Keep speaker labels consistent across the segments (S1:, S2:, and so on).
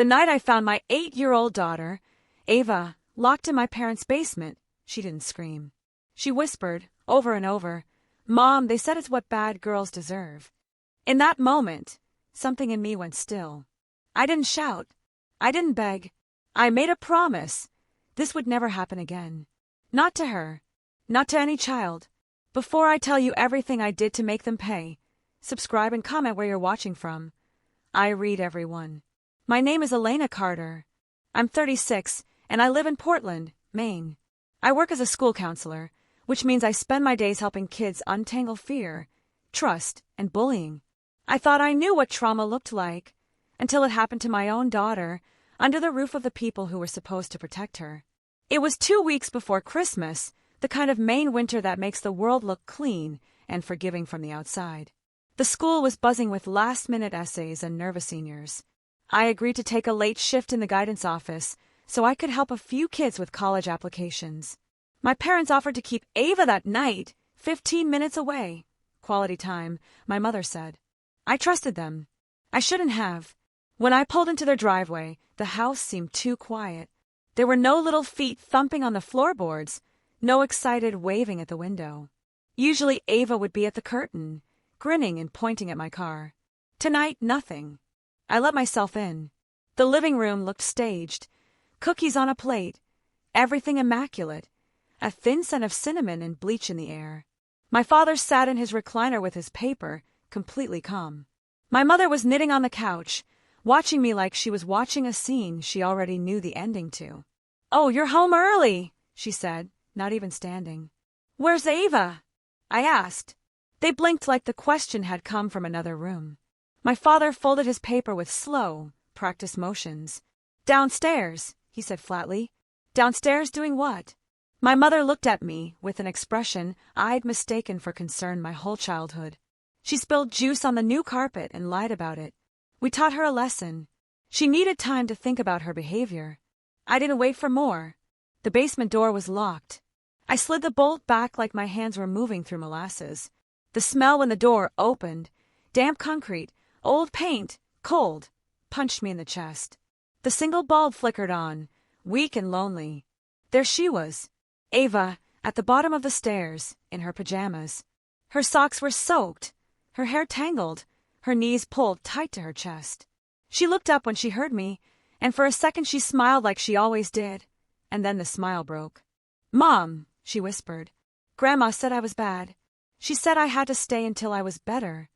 S1: The night I found my 8-year-old daughter, Ava, locked in my parents' basement, she didn't scream. She whispered, over and over, "Mom, they said it's what bad girls deserve." In that moment, something in me went still. I didn't shout. I didn't beg. I made a promise. This would never happen again. Not to her. Not to any child. Before I tell you everything I did to make them pay, subscribe and comment where you're watching from. I read everyone. My name is Elena Carter. I'm 36, and I live in Portland, Maine. I work as a school counselor, which means I spend my days helping kids untangle fear, trust, and bullying. I thought I knew what trauma looked like, until it happened to my own daughter, under the roof of the people who were supposed to protect her. It was 2 weeks before Christmas, the kind of Maine winter that makes the world look clean and forgiving from the outside. The school was buzzing with last-minute essays and nervous seniors. I agreed to take a late shift in the guidance office so I could help a few kids with college applications. My parents offered to keep Ava that night, 15 minutes away. Quality time, my mother said. I trusted them. I shouldn't have. When I pulled into their driveway, the house seemed too quiet. There were no little feet thumping on the floorboards, no excited waving at the window. Usually Ava would be at the curtain, grinning and pointing at my car. Tonight, nothing. I let myself in. The living room looked staged. Cookies on a plate. Everything immaculate. A thin scent of cinnamon and bleach in the air. My father sat in his recliner with his paper, completely calm. My mother was knitting on the couch, watching me like she was watching a scene she already knew the ending to. "Oh, you're home early," she said, not even standing. "Where's Ava?" I asked. They blinked like the question had come from another room. My father folded his paper with slow, practiced motions. "Downstairs," he said flatly. "Downstairs doing what?" My mother looked at me with an expression I'd mistaken for concern my whole childhood. She spilled juice on the new carpet and lied about it. We taught her a lesson. She needed time to think about her behavior. I didn't wait for more. The basement door was locked. I slid the bolt back like my hands were moving through molasses. The smell when the door opened, damp concrete, old paint, cold, punched me in the chest. The single bulb flickered on, weak and lonely. There she was, Ava, at the bottom of the stairs, in her pajamas. Her socks were soaked, her hair tangled, her knees pulled tight to her chest. She looked up when she heard me, and for a second she smiled like she always did, and then the smile broke. "Mom," she whispered. "Grandma said I was bad. She said I had to stay until I was better."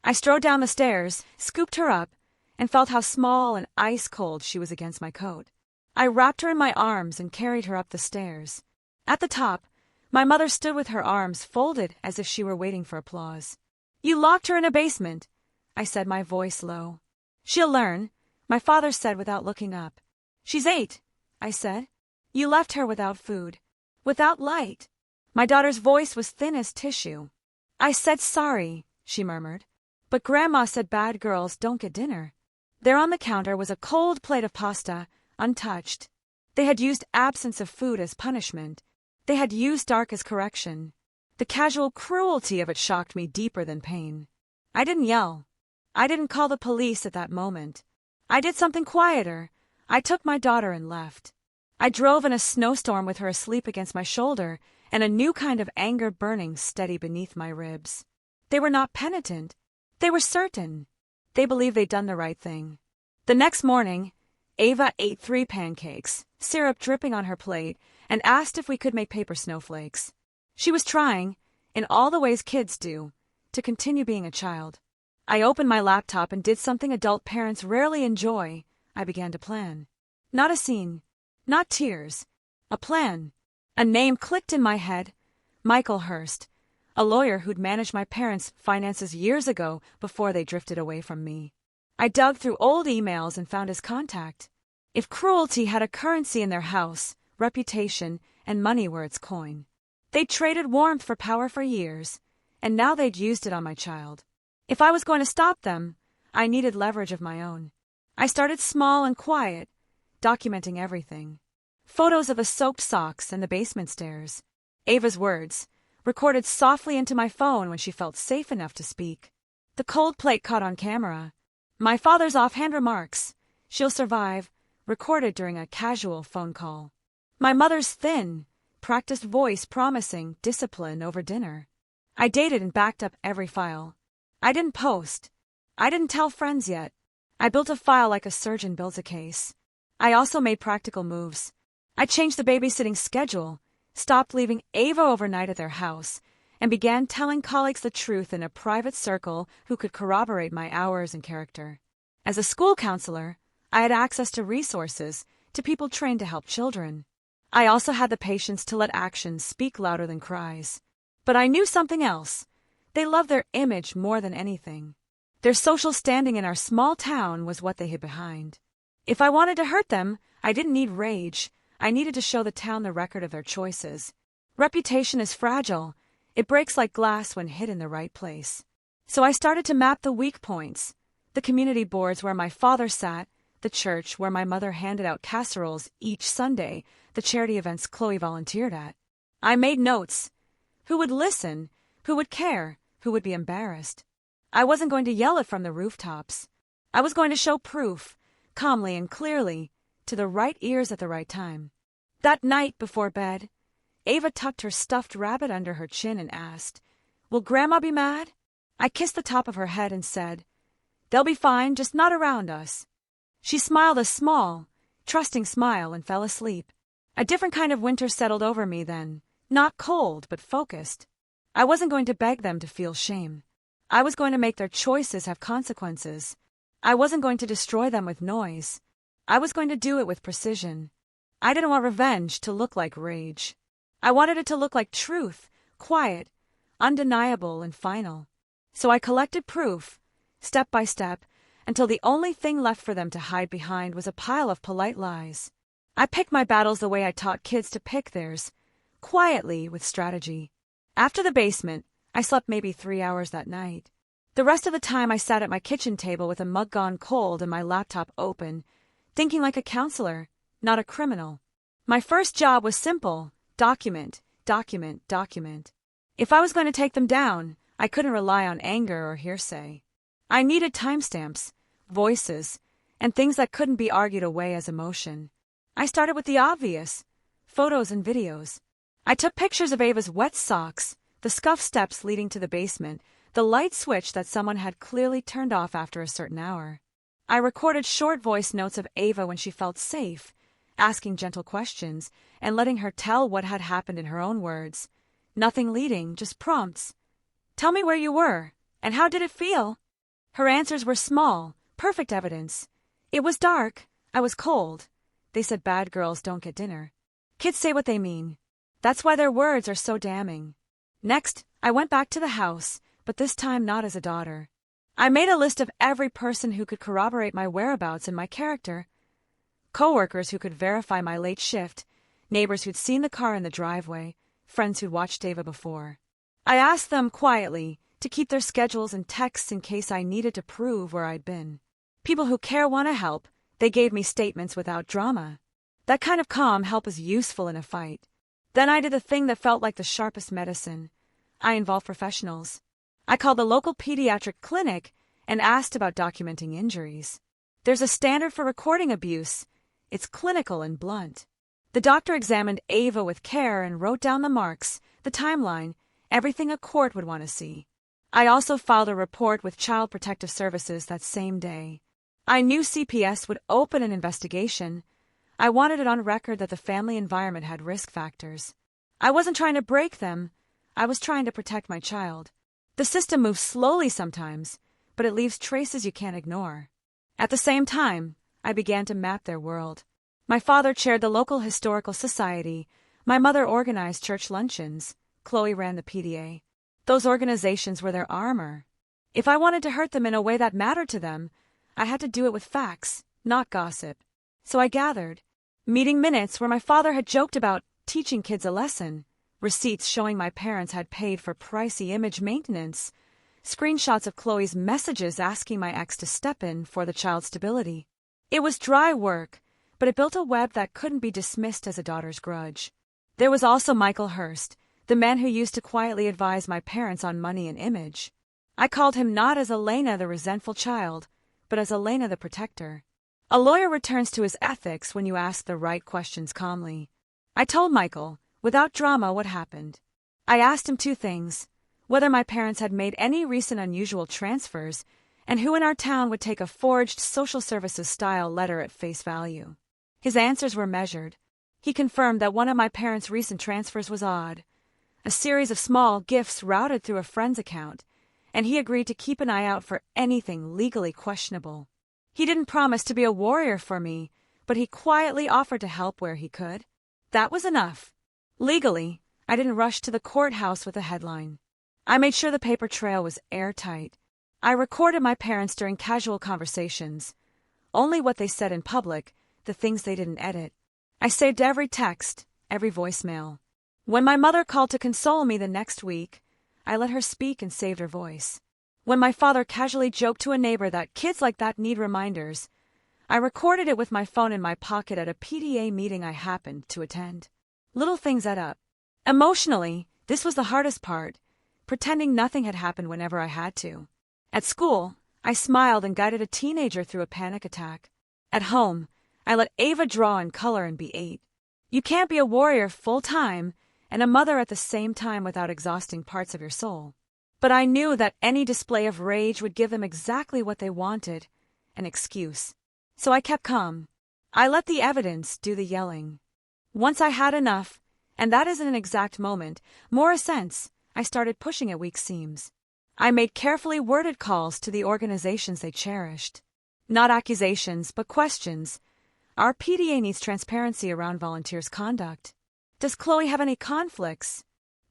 S1: I strode down the stairs, scooped her up, and felt how small and ice-cold she was against my coat. I wrapped her in my arms and carried her up the stairs. At the top, my mother stood with her arms folded as if she were waiting for applause. "You locked her in a basement," I said, my voice low. "She'll learn," my father said without looking up. "She's 8, I said. "You left her without food, without light." My daughter's voice was thin as tissue. "I said sorry," she murmured. "But Grandma said bad girls don't get dinner." There on the counter was a cold plate of pasta, untouched. They had used absence of food as punishment. They had used dark as correction. The casual cruelty of it shocked me deeper than pain. I didn't yell. I didn't call the police at that moment. I did something quieter. I took my daughter and left. I drove in a snowstorm with her asleep against my shoulder and a new kind of anger burning steady beneath my ribs. They were not penitent. They were certain. They believed they'd done the right thing. The next morning, Ava ate 3 pancakes, syrup dripping on her plate, and asked if we could make paper snowflakes. She was trying, in all the ways kids do, to continue being a child. I opened my laptop and did something adult parents rarely enjoy. I began to plan. Not a scene, not tears, a plan. A name clicked in my head, Michael Hurst, a lawyer who'd managed my parents' finances years ago before they drifted away from me. I dug through old emails and found his contact. If cruelty had a currency in their house, reputation and money were its coin. They'd traded warmth for power for years, and now they'd used it on my child. If I was going to stop them, I needed leverage of my own. I started small and quiet, documenting everything. Photos of the soaked socks and the basement stairs. Ava's words, recorded softly into my phone when she felt safe enough to speak. The cold plate caught on camera. My father's offhand remarks. She'll survive, recorded during a casual phone call. My mother's thin, practiced voice promising discipline over dinner. I dated and backed up every file. I didn't post. I didn't tell friends yet. I built a file like a surgeon builds a case. I also made practical moves. I changed the babysitting schedule, stopped leaving Ava overnight at their house, and began telling colleagues the truth in a private circle who could corroborate my hours and character. As a school counselor, I had access to resources, to people trained to help children. I also had the patience to let actions speak louder than cries. But I knew something else. They loved their image more than anything. Their social standing in our small town was what they hid behind. If I wanted to hurt them, I didn't need rage. I needed to show the town the record of their choices. Reputation is fragile. It breaks like glass when hit in the right place. So I started to map the weak points. The community boards where my father sat, the church where my mother handed out casseroles each Sunday, the charity events Chloe volunteered at. I made notes. Who would listen? Who would care? Who would be embarrassed? I wasn't going to yell it from the rooftops. I was going to show proof, calmly and clearly, to the right ears at the right time. That night before bed, Ava tucked her stuffed rabbit under her chin and asked, "Will Grandma be mad?" I kissed the top of her head and said, "They'll be fine, just not around us." She smiled a small, trusting smile and fell asleep. A different kind of winter settled over me then, not cold but focused. I wasn't going to beg them to feel shame. I was going to make their choices have consequences. I wasn't going to destroy them with noise. I was going to do it with precision. I didn't want revenge to look like rage. I wanted it to look like truth, quiet, undeniable and final. So I collected proof, step by step, until the only thing left for them to hide behind was a pile of polite lies. I picked my battles the way I taught kids to pick theirs, quietly with strategy. After the basement, I slept maybe 3 hours that night. The rest of the time I sat at my kitchen table with a mug gone cold and my laptop open, thinking like a counselor, not a criminal. My first job was simple: document, document, document. If I was going to take them down, I couldn't rely on anger or hearsay. I needed timestamps, voices, and things that couldn't be argued away as emotion. I started with the obvious: photos and videos. I took pictures of Ava's wet socks, the scuffed steps leading to the basement, the light switch that someone had clearly turned off after a certain hour. I recorded short voice notes of Ava when she felt safe, asking gentle questions and letting her tell what had happened in her own words. Nothing leading, just prompts. "Tell me where you were, and how did it feel?" Her answers were small, perfect evidence. "It was dark. I was cold. They said bad girls don't get dinner." Kids say what they mean. That's why their words are so damning. Next, I went back to the house, but this time not as a daughter. I made a list of every person who could corroborate my whereabouts and my character. Coworkers who could verify my late shift, neighbors who'd seen the car in the driveway, friends who'd watched Ava before. I asked them quietly to keep their schedules and texts in case I needed to prove where I'd been. People who care want to help. They gave me statements without drama. That kind of calm help is useful in a fight. Then I did the thing that felt like the sharpest medicine. I involved professionals. I called the local pediatric clinic and asked about documenting injuries. There's a standard for recording abuse. It's clinical and blunt. The doctor examined Ava with care and wrote down the marks, the timeline, everything a court would want to see. I also filed a report with Child Protective Services that same day. I knew CPS would open an investigation. I wanted it on record that the family environment had risk factors. I wasn't trying to break them. I was trying to protect my child. The system moves slowly sometimes, but it leaves traces you can't ignore. At the same time, I began to map their world. My father chaired the local historical society. My mother organized church luncheons. Chloe ran the PDA. Those organizations were their armor. If I wanted to hurt them in a way that mattered to them, I had to do it with facts, not gossip. So I gathered meeting minutes where my father had joked about teaching kids a lesson, receipts showing my parents had paid for pricey image maintenance, screenshots of Chloe's messages asking my ex to step in for the child's stability. It was dry work, but it built a web that couldn't be dismissed as a daughter's grudge. There was also Michael Hurst, the man who used to quietly advise my parents on money and image. I called him not as Elena the resentful child, but as Elena the protector. A lawyer returns to his ethics when you ask the right questions calmly. I told Michael, without drama, what happened. I asked him two things: whether my parents had made any recent unusual transfers, and who in our town would take a forged social services-style letter at face value. His answers were measured. He confirmed that one of my parents' recent transfers was odd, a series of small gifts routed through a friend's account, and he agreed to keep an eye out for anything legally questionable. He didn't promise to be a warrior for me, but he quietly offered to help where he could. That was enough. Legally, I didn't rush to the courthouse with a headline. I made sure the paper trail was airtight. I recorded my parents during casual conversations, only what they said in public, the things they didn't edit. I saved every text, every voicemail. When my mother called to console me the next week, I let her speak and saved her voice. When my father casually joked to a neighbor that kids like that need reminders, I recorded it with my phone in my pocket at a PTA meeting I happened to attend. Little things add up. Emotionally, this was the hardest part, pretending nothing had happened whenever I had to. At school, I smiled and guided a teenager through a panic attack. At home, I let Ava draw and color and be 8. You can't be a warrior full-time and a mother at the same time without exhausting parts of your soul. But I knew that any display of rage would give them exactly what they wanted, an excuse. So I kept calm. I let the evidence do the yelling. Once I had enough, and that isn't an exact moment, more a sense, I started pushing at weak seams. I made carefully worded calls to the organizations they cherished. Not accusations, but questions. Our PTA needs transparency around volunteers' conduct. Does Chloe have any conflicts?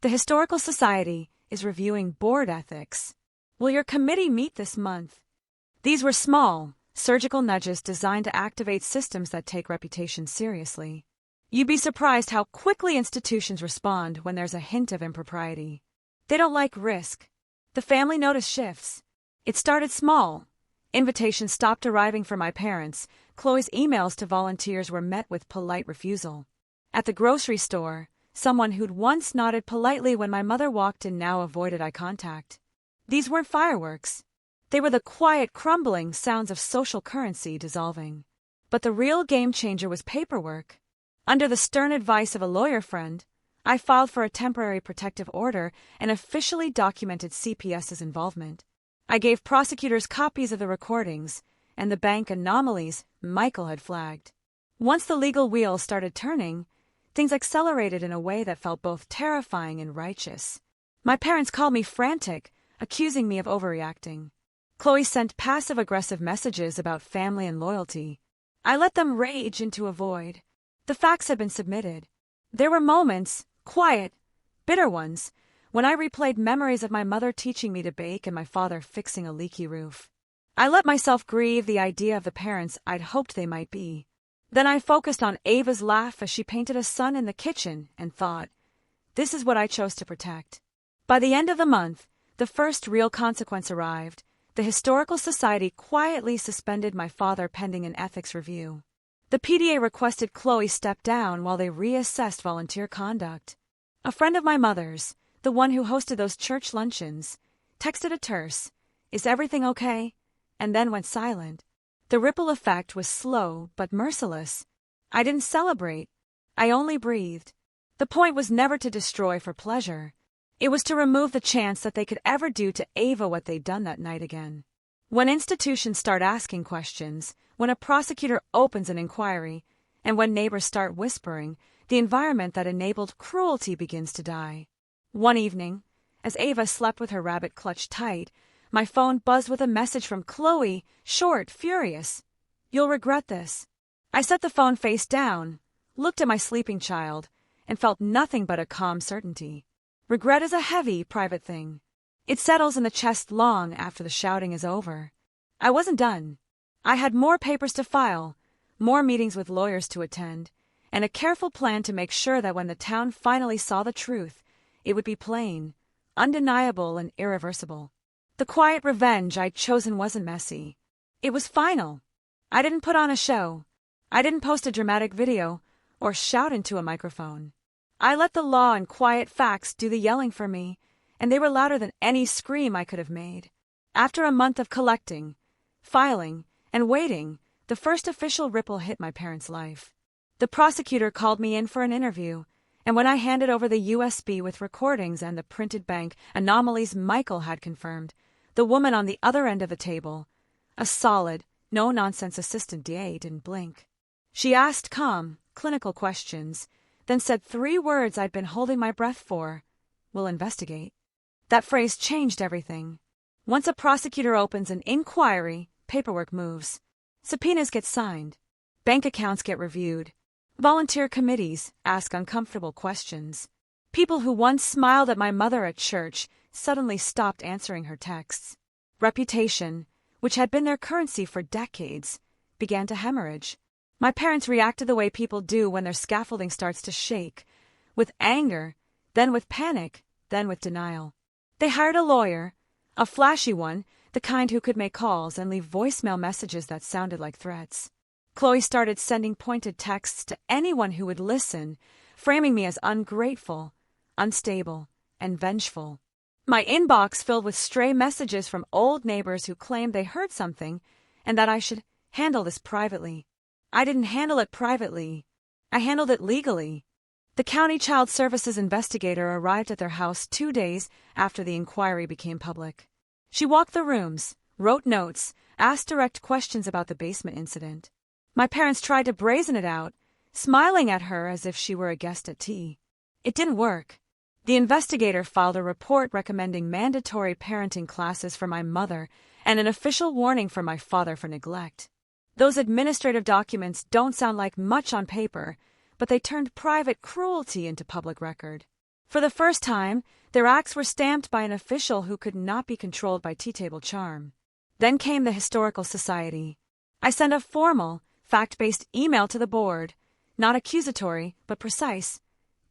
S1: The Historical Society is reviewing board ethics. Will your committee meet this month? These were small, surgical nudges designed to activate systems that take reputation seriously. You'd be surprised how quickly institutions respond when there's a hint of impropriety. They don't like risk. The family notice shifts. It started small. Invitations stopped arriving for my parents. Chloe's emails to volunteers were met with polite refusal. At the grocery store, someone who'd once nodded politely when my mother walked in now avoided eye contact. These weren't fireworks. They were the quiet, crumbling sounds of social currency dissolving. But the real game changer was paperwork. Under the stern advice of a lawyer friend, I filed for a temporary protective order and officially documented CPS's involvement. I gave prosecutors copies of the recordings and the bank anomalies Michael had flagged. Once the legal wheels started turning, things accelerated in a way that felt both terrifying and righteous. My parents called me frantic, accusing me of overreacting. Chloe sent passive-aggressive messages about family and loyalty. I let them rage into a void. The facts had been submitted. There were moments, quiet, bitter ones, when I replayed memories of my mother teaching me to bake and my father fixing a leaky roof. I let myself grieve the idea of the parents I'd hoped they might be. Then I focused on Ava's laugh as she painted a sun in the kitchen and thought, this is what I chose to protect. By the end of the month, the first real consequence arrived. The Historical Society quietly suspended my father pending an ethics review. The PTA requested Chloe step down while they reassessed volunteer conduct. A friend of my mother's, the one who hosted those church luncheons, texted a terse, "Is everything okay?" and then went silent. The ripple effect was slow but merciless. I didn't celebrate. I only breathed. The point was never to destroy for pleasure. It was to remove the chance that they could ever do to Ava what they'd done that night again. When institutions start asking questions, when a prosecutor opens an inquiry, and when neighbors start whispering, the environment that enabled cruelty begins to die. One evening, as Ava slept with her rabbit clutched tight, my phone buzzed with a message from Chloe, short, furious. "You'll regret this." I set the phone face down, looked at my sleeping child, and felt nothing but a calm certainty. Regret is a heavy, private thing. It settles in the chest long after the shouting is over. I wasn't done. I had more papers to file, more meetings with lawyers to attend, and a careful plan to make sure that when the town finally saw the truth, it would be plain, undeniable, and irreversible. The quiet revenge I'd chosen wasn't messy. It was final. I didn't put on a show. I didn't post a dramatic video or shout into a microphone. I let the law and quiet facts do the yelling for me, and they were louder than any scream I could have made. After a month of collecting, filing, and waiting, The first official ripple hit my parents' life. The prosecutor called me in for an interview, and when I handed over the USB with recordings and the printed bank anomalies Michael had confirmed, the woman on the other end of the table, a solid, no-nonsense assistant DA, didn't blink. She asked calm, clinical questions, then said 3 words I'd been holding my breath for: "We'll investigate." That phrase changed everything. Once a prosecutor opens an inquiry, paperwork moves. Subpoenas get signed. Bank accounts get reviewed. Volunteer committees ask uncomfortable questions. People who once smiled at my mother at church suddenly stopped answering her texts. Reputation, which had been their currency for decades, began to hemorrhage. My parents reacted the way people do when their scaffolding starts to shake, with anger, then with panic, then with denial. They hired a lawyer, a flashy one, the kind who could make calls and leave voicemail messages that sounded like threats. Chloe started sending pointed texts to anyone who would listen, framing me as ungrateful, unstable, and vengeful. My inbox filled with stray messages from old neighbors who claimed they heard something and that I should handle this privately. I didn't handle it privately. I handled it legally. The county child services investigator arrived at their house 2 days after the inquiry became public. She walked the rooms, wrote notes, asked direct questions about the basement incident. My parents tried to brazen it out, smiling at her as if she were a guest at tea. It didn't work. The investigator filed a report recommending mandatory parenting classes for my mother and an official warning for my father for neglect. Those administrative documents don't sound like much on paper, but they turned private cruelty into public record. For the first time, their acts were stamped by an official who could not be controlled by tea-table charm. Then came the Historical Society. I sent a formal, fact-based email to the board, not accusatory, but precise,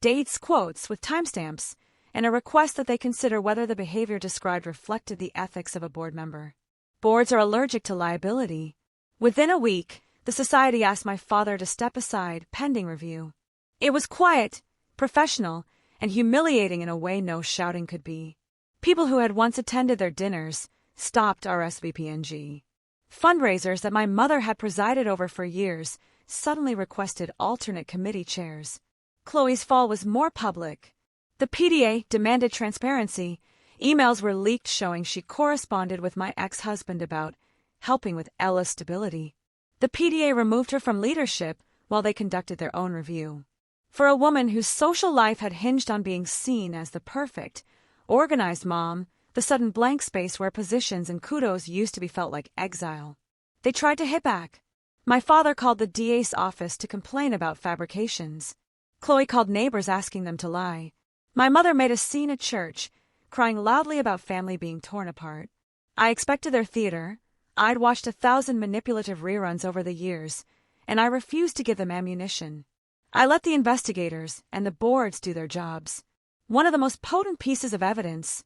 S1: dates, quotes with timestamps, and a request that they consider whether the behavior described reflected the ethics of a board member. Boards are allergic to liability. Within a week, the society asked my father to step aside pending review. It was quiet, professional, and humiliating in a way no shouting could be. People who had once attended their dinners stopped RSVPNG. Fundraisers that my mother had presided over for years suddenly requested alternate committee chairs. Chloe's fall was more public. The PDA demanded transparency. Emails were leaked showing she corresponded with my ex-husband about helping with Ella's stability. The PDA removed her from leadership while they conducted their own review. For a woman whose social life had hinged on being seen as the perfect, organized mom, the sudden blank space where positions and kudos used to be felt like exile. They tried to hit back. My father called the DA's office to complain about fabrications. Chloe called neighbors asking them to lie. My mother made a scene at church, crying loudly about family being torn apart. I expected their theater. I'd watched 1,000 manipulative reruns over the years, and I refused to give them ammunition. I let the investigators and the boards do their jobs. One of the most potent pieces of evidence,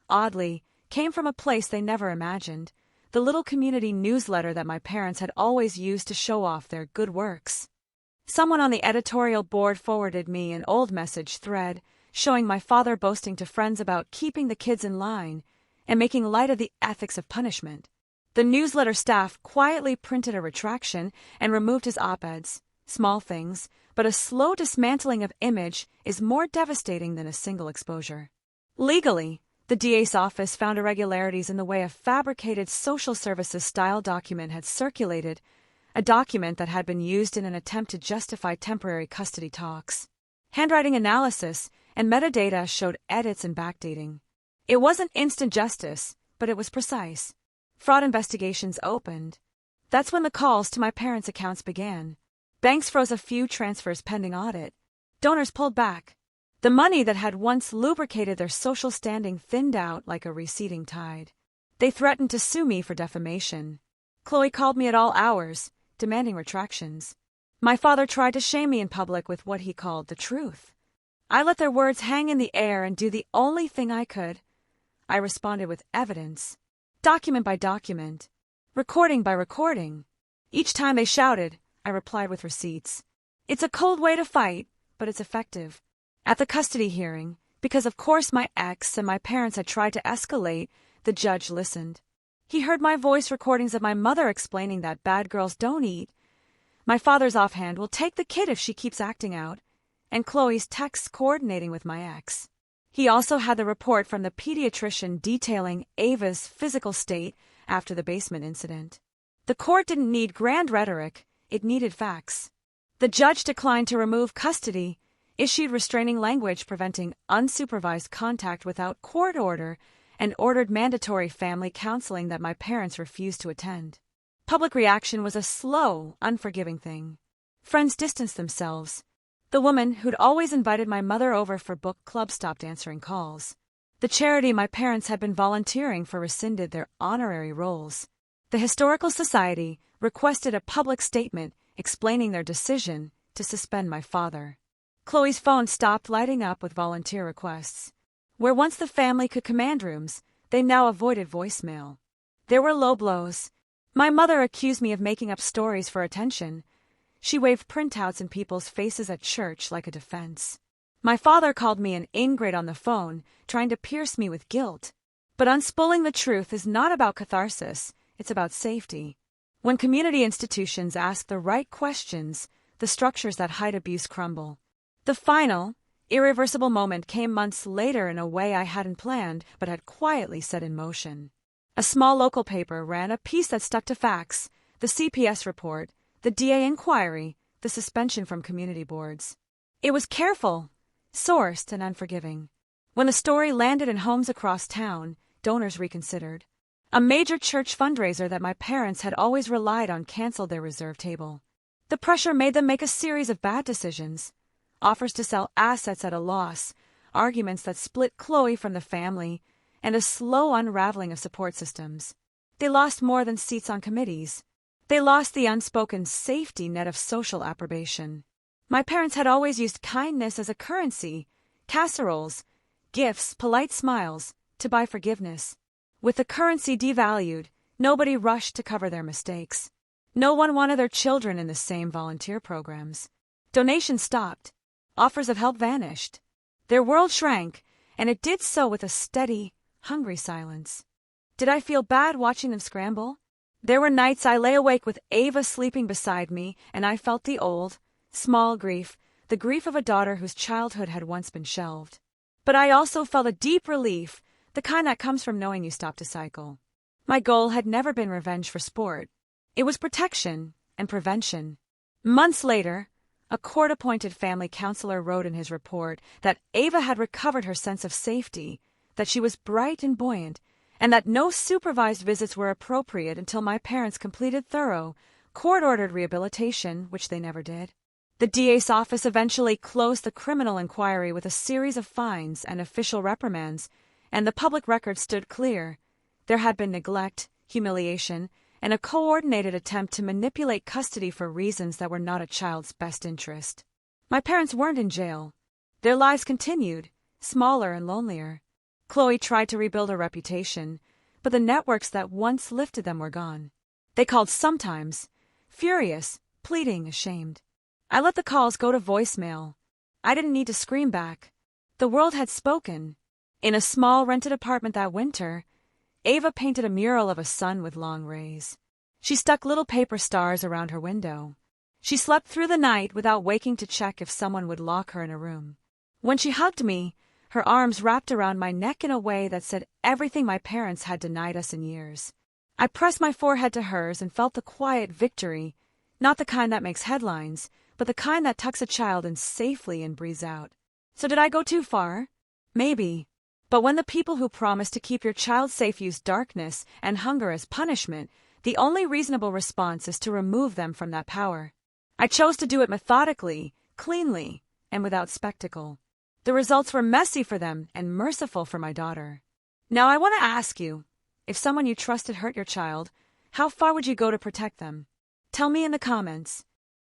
S1: oddly, came from a place they never imagined, the little community newsletter that my parents had always used to show off their good works. Someone on the editorial board forwarded me an old message thread showing my father boasting to friends about keeping the kids in line and making light of the ethics of punishment. The newsletter staff quietly printed a retraction and removed his op-eds. Small things, but a slow dismantling of image is more devastating than a single exposure. Legally, the DA's office found irregularities in the way a fabricated social services-style document had circulated, a document that had been used in an attempt to justify temporary custody talks. Handwriting analysis and metadata showed edits and backdating. It wasn't instant justice, but it was precise. Fraud investigations opened. That's when the calls to my parents' accounts began. Banks froze a few transfers pending audit. Donors pulled back. The money that had once lubricated their social standing thinned out like a receding tide. They threatened to sue me for defamation. Chloe called me at all hours, demanding retractions. My father tried to shame me in public with what he called the truth. I let their words hang in the air and do the only thing I could. I responded with evidence. Document by document, recording by recording. Each time they shouted, I replied with receipts. It's a cold way to fight, but it's effective. At the custody hearing, because of course my ex and my parents had tried to escalate, the judge listened. He heard my voice recordings of my mother explaining that bad girls don't eat, my father's offhand will take the kid if she keeps acting out, and Chloe's texts coordinating with my ex. He also had the report from the pediatrician detailing Ava's physical state after the basement incident. The court didn't need grand rhetoric, it needed facts. The judge declined to remove custody, issued restraining language preventing unsupervised contact without court order, and ordered mandatory family counseling that my parents refused to attend. Public reaction was a slow, unforgiving thing. Friends distanced themselves. The woman who'd always invited my mother over for book club stopped answering calls. The charity my parents had been volunteering for rescinded their honorary roles. The Historical Society requested a public statement explaining their decision to suspend my father. Chloe's phone stopped lighting up with volunteer requests. Where once the family could command rooms, they now avoided voicemail. There were low blows. My mother accused me of making up stories for attention. She waved printouts in people's faces at church like a defense. My father called me an ingrate on the phone, trying to pierce me with guilt. But unspooling the truth is not about catharsis, it's about safety. When community institutions ask the right questions, the structures that hide abuse crumble. The final, irreversible moment came months later in a way I hadn't planned but had quietly set in motion. A small local paper ran a piece that stuck to facts, the CPS report, the DA inquiry, the suspension from community boards. It was careful, sourced, and unforgiving. When the story landed in homes across town, donors reconsidered. A major church fundraiser that my parents had always relied on canceled their reserve table. The pressure made them make a series of bad decisions. Offers to sell assets at a loss, arguments that split Chloe from the family, and a slow unraveling of support systems. They lost more than seats on committees. They lost the unspoken safety net of social approbation. My parents had always used kindness as a currency, casseroles, gifts, polite smiles, to buy forgiveness. With the currency devalued, nobody rushed to cover their mistakes. No one wanted their children in the same volunteer programs. Donations stopped. Offers of help vanished. Their world shrank, and it did so with a steady, hungry silence. Did I feel bad watching them scramble? There were nights I lay awake with Ava sleeping beside me, and I felt the old, small grief, the grief of a daughter whose childhood had once been shelved. But I also felt a deep relief, the kind that comes from knowing you stopped a cycle. My goal had never been revenge for sport. It was protection and prevention. Months later, a court-appointed family counselor wrote in his report that Ava had recovered her sense of safety, that she was bright and buoyant, and that no supervised visits were appropriate until my parents completed thorough, court-ordered rehabilitation, which they never did. The DA's office eventually closed the criminal inquiry with a series of fines and official reprimands, and the public record stood clear. There had been neglect, humiliation, and a coordinated attempt to manipulate custody for reasons that were not a child's best interest. My parents weren't in jail. Their lives continued, smaller and lonelier. Chloe tried to rebuild her reputation, but the networks that once lifted them were gone. They called sometimes, furious, pleading, ashamed. I let the calls go to voicemail. I didn't need to scream back. The world had spoken. In a small rented apartment that winter, Ava painted a mural of a sun with long rays. She stuck little paper stars around her window. She slept through the night without waking to check if someone would lock her in a room. When she hugged me, her arms wrapped around my neck in a way that said everything my parents had denied us in years. I pressed my forehead to hers and felt the quiet victory, not the kind that makes headlines, but the kind that tucks a child in safely and breathes out. So did I go too far? Maybe. But when the people who promise to keep your child safe use darkness and hunger as punishment, the only reasonable response is to remove them from that power. I chose to do it methodically, cleanly, and without spectacle. The results were messy for them and merciful for my daughter. Now I want to ask you, if someone you trusted hurt your child, how far would you go to protect them? Tell me in the comments.